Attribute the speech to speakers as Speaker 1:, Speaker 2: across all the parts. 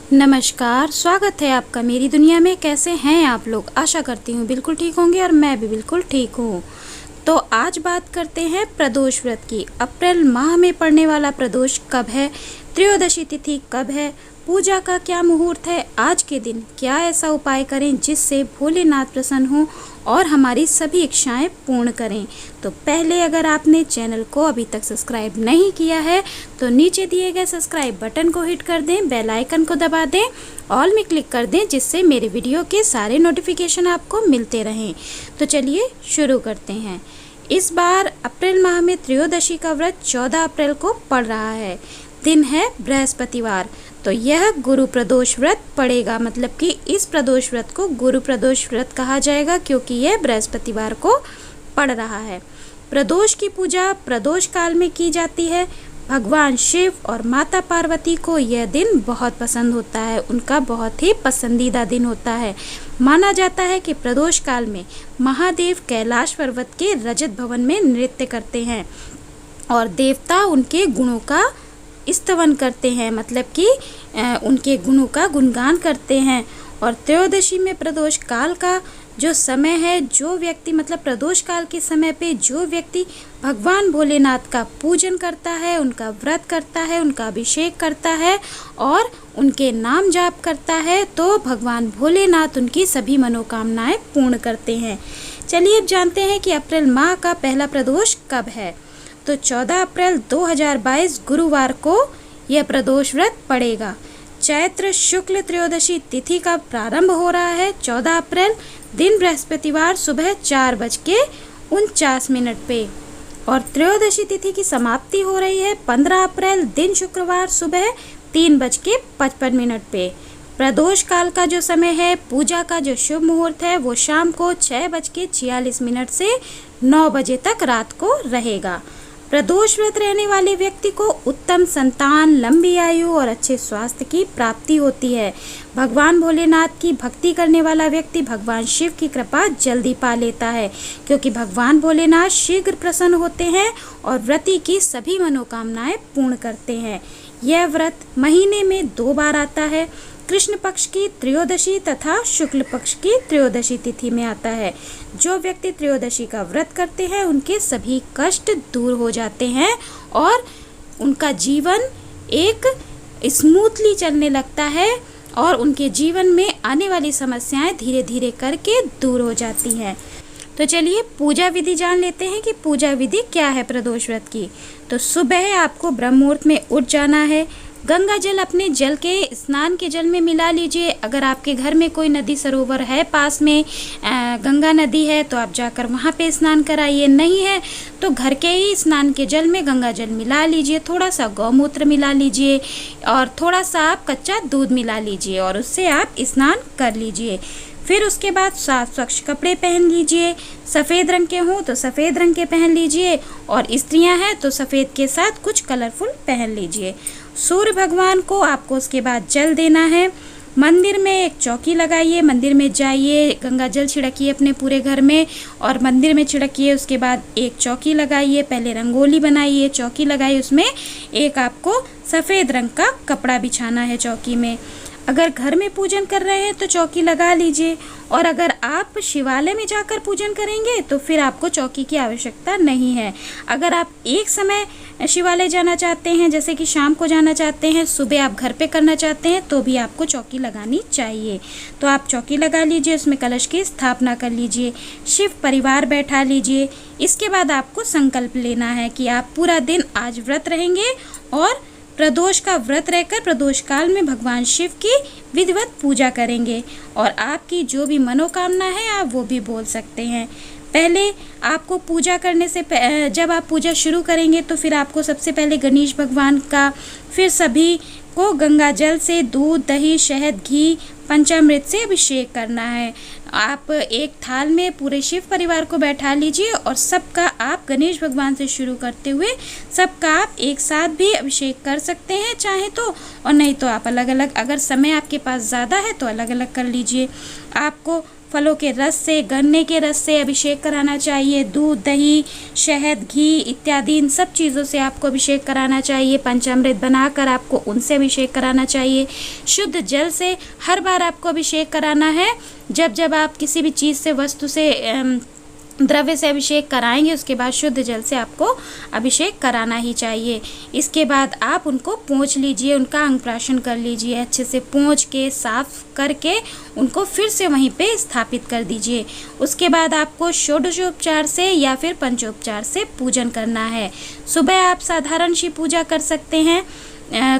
Speaker 1: नमस्कार, स्वागत है आपका मेरी दुनिया में। कैसे हैं आप लोग? आशा करती हूँ बिल्कुल ठीक होंगे और मैं भी बिल्कुल ठीक हूँ। तो आज बात करते हैं प्रदोष व्रत की। अप्रैल माह में पड़ने वाला प्रदोष कब है, त्रयोदशी तिथि कब है, पूजा का क्या मुहूर्त है, आज के दिन क्या ऐसा उपाय करें जिससे भोलेनाथ प्रसन्न हों और हमारी सभी इच्छाएं पूर्ण करें। तो पहले अगर आपने चैनल को अभी तक सब्सक्राइब नहीं किया है तो नीचे दिए गए सब्सक्राइब बटन को हिट कर दें, बेल आइकन को दबा दें, ऑल में क्लिक कर दें जिससे मेरे वीडियो के सारे नोटिफिकेशन आपको मिलते रहें। तो चलिए शुरू करते हैं। इस बार अप्रैल माह में त्रयोदशी का व्रत 14 अप्रैल को पड़ रहा है। दिन है बृहस्पतिवार। तो यह गुरु प्रदोष व्रत पड़ेगा, मतलब कि इस प्रदोष व्रत को गुरु प्रदोष व्रत कहा जाएगा क्योंकि यह बृहस्पतिवार को पड़ रहा है। प्रदोष की पूजा प्रदोष काल में की जाती है। भगवान शिव और माता पार्वती को यह दिन बहुत पसंद होता है, उनका बहुत ही पसंदीदा दिन होता है। माना जाता है कि प्रदोष काल में महादेव कैलाश पर्वत के रजत भवन में नृत्य करते हैं और देवता उनके गुणों का स्तवन करते हैं, मतलब कि उनके गुणों का गुणगान करते हैं। और त्रयोदशी में प्रदोष काल का जो समय है, जो व्यक्ति मतलब प्रदोष काल के समय पे जो व्यक्ति भगवान भोलेनाथ का पूजन करता है, उनका व्रत करता है, उनका अभिषेक करता है और उनके नाम जाप करता है, तो भगवान भोलेनाथ उनकी सभी मनोकामनाएं पूर्ण करते हैं। चलिए अब जानते हैं कि अप्रैल माह का पहला प्रदोष कब है। तो 14 अप्रैल 2022 गुरुवार को यह प्रदोष व्रत पड़ेगा। चैत्र शुक्ल त्रयोदशी तिथि का प्रारंभ हो रहा है 14 अप्रैल, दिन बृहस्पतिवार सुबह 4:49 पे और त्रयोदशी तिथि की समाप्ति हो रही है 15 अप्रैल, दिन शुक्रवार सुबह 3:55 पे। प्रदोष काल का जो समय है, पूजा का जो शुभ मुहूर्त है वो शाम को 6:46 से 9 बजे तक रात को रहेगा। प्रदोष व्रत रहने वाले व्यक्ति को उत्तम संतान, लंबी आयु और अच्छे स्वास्थ्य की प्राप्ति होती है। भगवान भोलेनाथ की भक्ति करने वाला व्यक्ति भगवान शिव की कृपा जल्दी पा लेता है क्योंकि भगवान भोलेनाथ शीघ्र प्रसन्न होते हैं और व्रती की सभी मनोकामनाएं पूर्ण करते हैं। यह व्रत महीने में 2 बार आता है। कृष्ण पक्ष की त्रयोदशी तथा शुक्ल पक्ष की त्रयोदशी तिथि में आता है। जो व्यक्ति त्रयोदशी का व्रत करते हैं उनके सभी कष्ट दूर हो जाते हैं और उनका जीवन एक स्मूथली चलने लगता है और उनके जीवन में आने वाली समस्याएं धीरे धीरे करके दूर हो जाती हैं। तो चलिए पूजा विधि जान लेते हैं कि पूजा विधि क्या है प्रदोष व्रत की। तो सुबह आपको ब्रह्म मुहूर्त में उठ जाना है। गंगा जल अपने जल के स्नान के जल में मिला लीजिए। अगर आपके घर में कोई नदी सरोवर है, पास में गंगा नदी है, तो आप जाकर वहाँ पे स्नान कराइए। नहीं है तो घर के ही स्नान के जल में गंगा जल मिला लीजिए, थोड़ा सा गौमूत्र मिला लीजिए और थोड़ा सा आप कच्चा दूध मिला लीजिए और उससे आप स्नान कर लीजिए। फिर उसके बाद साफ स्वच्छ कपड़े पहन लीजिए। सफ़ेद रंग के हों तो सफ़ेद रंग के पहन लीजिए और स्त्रियां हैं तो सफ़ेद के साथ कुछ कलरफुल पहन लीजिए। सूर्य भगवान को आपको उसके बाद जल देना है। मंदिर में एक चौकी लगाइए, मंदिर में जाइए, गंगा जल छिड़किए अपने पूरे घर में और मंदिर में छिड़किए। उसके बाद एक चौकी लगाइए, पहले रंगोली बनाइए, चौकी लगाइए, उसमें एक आपको सफ़ेद रंग का कपड़ा बिछाना है चौकी में। अगर घर में पूजन कर रहे हैं तो चौकी लगा लीजिए और अगर आप शिवालय में जाकर पूजन करेंगे तो फिर आपको चौकी की आवश्यकता नहीं है। अगर आप एक समय शिवालय जाना चाहते हैं, जैसे कि शाम को जाना चाहते हैं, सुबह आप घर पे करना चाहते हैं, तो भी आपको चौकी लगानी चाहिए। तो आप चौकी लगा लीजिए, उसमें कलश की स्थापना कर लीजिए, शिव परिवार बैठा लीजिए। इसके बाद आपको संकल्प लेना है कि आप पूरा दिन आज व्रत रहेंगे और प्रदोष का व्रत रहकर प्रदोष काल में भगवान शिव की विधिवत पूजा करेंगे और आपकी जो भी मनोकामना है आप वो भी बोल सकते हैं। पहले आपको पूजा करने से जब आप पूजा शुरू करेंगे तो फिर आपको सबसे पहले गणेश भगवान का, फिर सभी को गंगा जल से दूध, दही, शहद, घी, पंचामृत से अभिषेक करना है। आप एक थाल में पूरे शिव परिवार को बैठा लीजिए और सबका आप गणेश भगवान से शुरू करते हुए सबका आप एक साथ भी अभिषेक कर सकते हैं चाहे तो, और नहीं तो आप अलग अलग, अगर समय आपके पास ज़्यादा है तो अलग अलग कर लीजिए। आपको फलों के रस से, गन्ने के रस से अभिषेक कराना चाहिए। दूध, दही, शहद, घी इत्यादि इन सब चीज़ों से आपको अभिषेक कराना चाहिए। पंचामृत बनाकर आपको उनसे अभिषेक कराना चाहिए। शुद्ध जल से हर बार आपको अभिषेक कराना है। जब जब आप किसी भी चीज़ से, वस्तु से, द्रव्य से अभिषेक कराएंगे, उसके बाद शुद्ध जल से आपको अभिषेक कराना ही चाहिए। इसके बाद आप उनको पोंछ लीजिए, उनका अंग प्राशन कर लीजिए। अच्छे से पोंछ के साफ करके उनको फिर से वहीं पे स्थापित कर दीजिए। उसके बाद आपको षोडशोपचार से या फिर पंचोपचार से पूजन करना है। सुबह आप साधारण सी पूजा कर सकते हैं,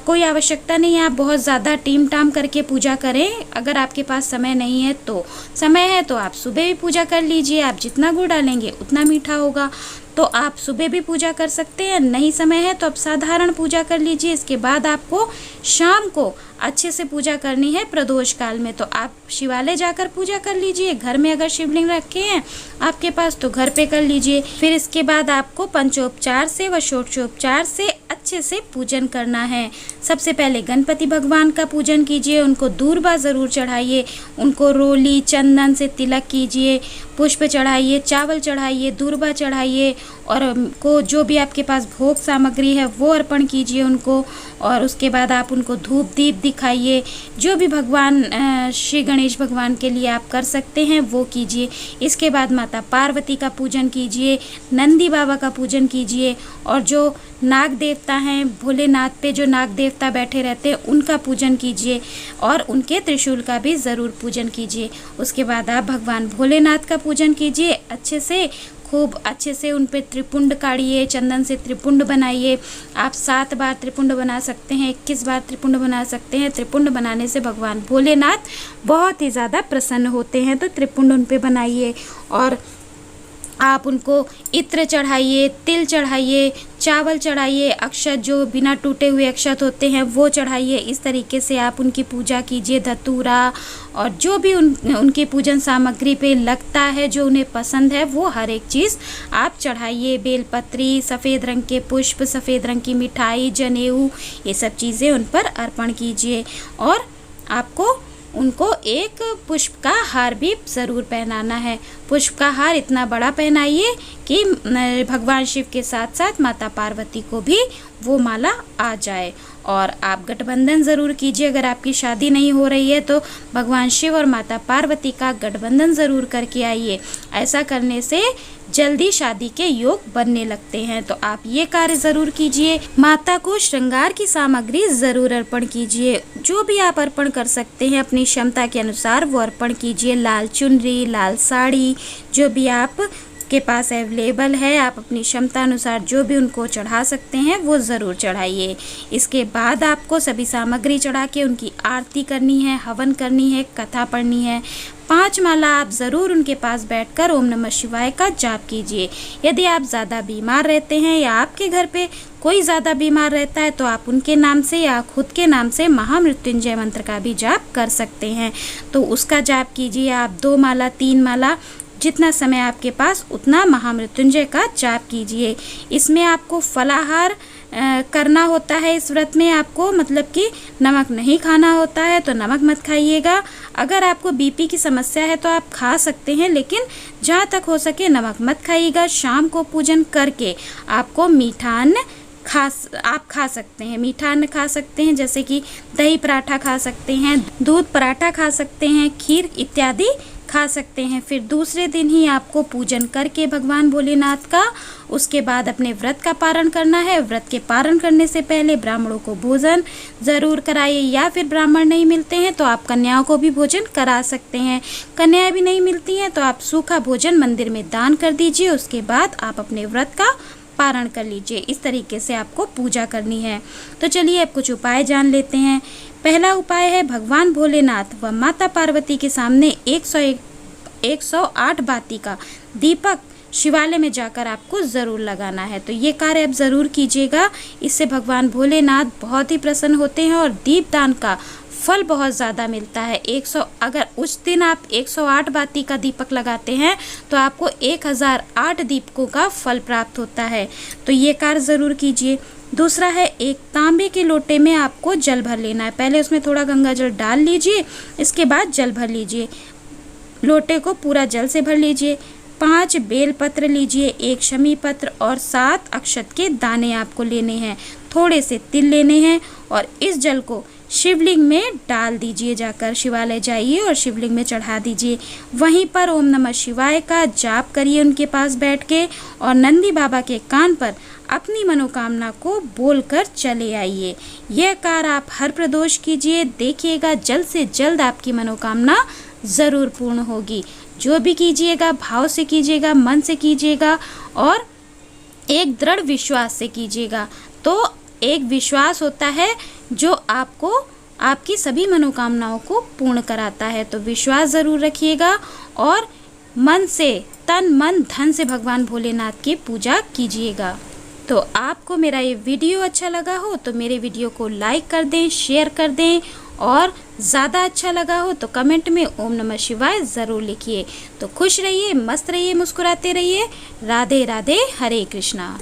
Speaker 1: कोई आवश्यकता नहीं है आप बहुत ज़्यादा टीम टाम करके पूजा करें। अगर आपके पास समय नहीं है तो, समय है तो आप सुबह भी पूजा कर लीजिए। आप जितना गुड़ डालेंगे उतना मीठा होगा, तो आप सुबह भी पूजा कर सकते हैं। नहीं समय है तो आप साधारण पूजा कर लीजिए। इसके बाद आपको शाम को अच्छे से पूजा करनी है प्रदोष काल में, तो आप शिवालय जाकर पूजा कर लीजिए। घर में अगर शिवलिंग रखे हैं आपके पास तो घर पे कर लीजिए। फिर इसके बाद आपको पंचोपचार से व षोडशोपचार से अच्छे से पूजन करना है। सबसे पहले गणपति भगवान का पूजन कीजिए, उनको दूर्वा ज़रूर चढ़ाइए, उनको रोली चंदन से तिलक कीजिए, पुष्प चढ़ाइए, चावल चढ़ाइए, दूर्वा चढ़ाइए और को जो भी आपके पास भोग सामग्री है वो अर्पण कीजिए उनको। और उसके बाद आप उनको धूप दीप दिखाइए। जो भी भगवान श्री गणेश भगवान के लिए आप कर सकते हैं वो कीजिए। इसके बाद माता पार्वती का पूजन कीजिए, नंदी बाबा का पूजन कीजिए और जो नाग देवता हैं, भोलेनाथ पे जो नाग देवता बैठे रहते हैं उनका पूजन कीजिए और उनके त्रिशूल का भी ज़रूर पूजन कीजिए। उसके बाद आप भगवान भोलेनाथ का पूजन कीजिए अच्छे से, खूब अच्छे से उन पे त्रिपुंड काढ़िए, चंदन से त्रिपुंड बनाइए। आप 7 बार त्रिपुंड बना सकते हैं, 21 बार त्रिपुंड बना सकते हैं। त्रिपुंड बनाने से भगवान भोलेनाथ बहुत ही ज़्यादा प्रसन्न होते हैं, तो त्रिपुंड उन पे बनाइए। और आप उनको इत्र चढ़ाइए, तिल चढ़ाइए, चावल चढ़ाइए, अक्षत जो बिना टूटे हुए अक्षत होते हैं वो चढ़ाइए। इस तरीके से आप उनकी पूजा कीजिए। धतूरा और जो भी उनकी पूजन सामग्री पे लगता है, जो उन्हें पसंद है, वो हर एक चीज़ आप चढ़ाइए। बेलपत्री, सफ़ेद रंग के पुष्प, सफ़ेद रंग की मिठाई, जनेऊ, ये सब चीज़ें उन पर अर्पण कीजिए। और आपको उनको एक पुष्प का हार भी ज़रूर पहनाना है। पुष्प का हार इतना बड़ा पहनाइए कि भगवान शिव के साथ साथ माता पार्वती को भी वो माला आ जाए। और आप गठबंधन ज़रूर कीजिए। अगर आपकी शादी नहीं हो रही है तो भगवान शिव और माता पार्वती का गठबंधन ज़रूर करके आइए। ऐसा करने से जल्दी शादी के योग बनने लगते हैं, तो आप ये कार्य ज़रूर कीजिए। माता को श्रृंगार की सामग्री ज़रूर अर्पण कीजिए। जो भी आप अर्पण कर सकते हैं अपनी क्षमता के अनुसार वो अर्पण कीजिए। लाल चुनरी, लाल साड़ी, जो भी आप के पास अवेलेबल है, आप अपनी क्षमता अनुसार जो भी उनको चढ़ा सकते हैं वो ज़रूर चढ़ाइए। इसके बाद आपको सभी सामग्री चढ़ा के उनकी आरती करनी है, हवन करनी है, कथा पढ़नी है। 5 माला आप ज़रूर उनके पास बैठकर ओम नमः शिवाय का जाप कीजिए। यदि आप ज़्यादा बीमार रहते हैं या आपके घर पे कोई ज़्यादा बीमार रहता है तो आप उनके नाम से या खुद के नाम से महामृत्युंजय मंत्र का भी जाप कर सकते हैं, तो उसका जाप कीजिए। आप 2 माला, 3 माला, जितना समय आपके पास उतना महामृत्युंजय का जाप कीजिए। इसमें आपको फलाहार करना होता है। इस व्रत में आपको मतलब कि नमक नहीं खाना होता है, तो नमक मत खाइएगा। अगर आपको बीपी की समस्या है तो आप खा सकते हैं, लेकिन जहाँ तक हो सके नमक मत खाइएगा। शाम को पूजन करके आपको मीठा अन्न आप खा सकते हैं। मीठा अन्न खा सकते हैं, जैसे कि दही पराठा खा सकते हैं, दूध पराठा खा सकते हैं, खीर इत्यादि खा सकते हैं। फिर दूसरे दिन ही आपको पूजन करके भगवान भोलेनाथ का, उसके बाद अपने व्रत का पारण करना है। व्रत के पारण करने से पहले ब्राह्मणों को भोजन ज़रूर कराइए, या फिर ब्राह्मण नहीं मिलते हैं तो आप कन्याओं को भी भोजन करा सकते हैं। कन्याएं भी नहीं मिलती हैं तो आप सूखा भोजन मंदिर में दान कर दीजिए। उसके बाद आप अपने व्रत का पारण कर लीजिए। इस तरीके से आपको पूजा करनी है। तो चलिए अब कुछ उपाय जान लेते हैं। पहला उपाय है भगवान भोलेनाथ व माता पार्वती के सामने 108 बाती का दीपक शिवालय में जाकर आपको ज़रूर लगाना है। तो ये कार्य आप ज़रूर कीजिएगा। इससे भगवान भोलेनाथ बहुत ही प्रसन्न होते हैं और दीपदान का फल बहुत ज़्यादा मिलता है। अगर उस दिन आप 108 बाती का दीपक लगाते हैं तो आपको 1008 दीपकों का फल प्राप्त होता है। तो ये कार्य ज़रूर कीजिए। दूसरा है, एक तांबे के लोटे में आपको जल भर लेना है। पहले उसमें थोड़ा गंगा जल डाल लीजिए, इसके बाद जल भर लीजिए। लोटे को पूरा जल से भर लीजिए। 5 बेलपत्र लीजिए, 1 शमी पत्र और 7 अक्षत के दाने आपको लेने हैं। थोड़े से तिल लेने हैं और इस जल को शिवलिंग में डाल दीजिए। जाकर शिवालय जाइए और शिवलिंग में चढ़ा दीजिए। वहीं पर ओम नमः शिवाय का जाप करिए उनके पास बैठ के और नंदी बाबा के कान पर अपनी मनोकामना को बोलकर चले आइए। यह कार्य आप हर प्रदोष कीजिए, देखिएगा जल्द से जल्द आपकी मनोकामना ज़रूर पूर्ण होगी। जो भी कीजिएगा भाव से कीजिएगा, मन से कीजिएगा और एक दृढ़ विश्वास से कीजिएगा। तो एक विश्वास होता है जो आपको आपकी सभी मनोकामनाओं को पूर्ण कराता है। तो विश्वास ज़रूर रखिएगा और मन से, तन मन धन से भगवान भोलेनाथ की पूजा कीजिएगा। तो आपको मेरा ये वीडियो अच्छा लगा हो तो मेरे वीडियो को लाइक कर दें, शेयर कर दें और ज़्यादा अच्छा लगा हो तो कमेंट में ओम नमः शिवाय ज़रूर लिखिए। तो खुश रहिए, मस्त रहिए, मुस्कुराते रहिए। राधे राधे, हरे कृष्णा।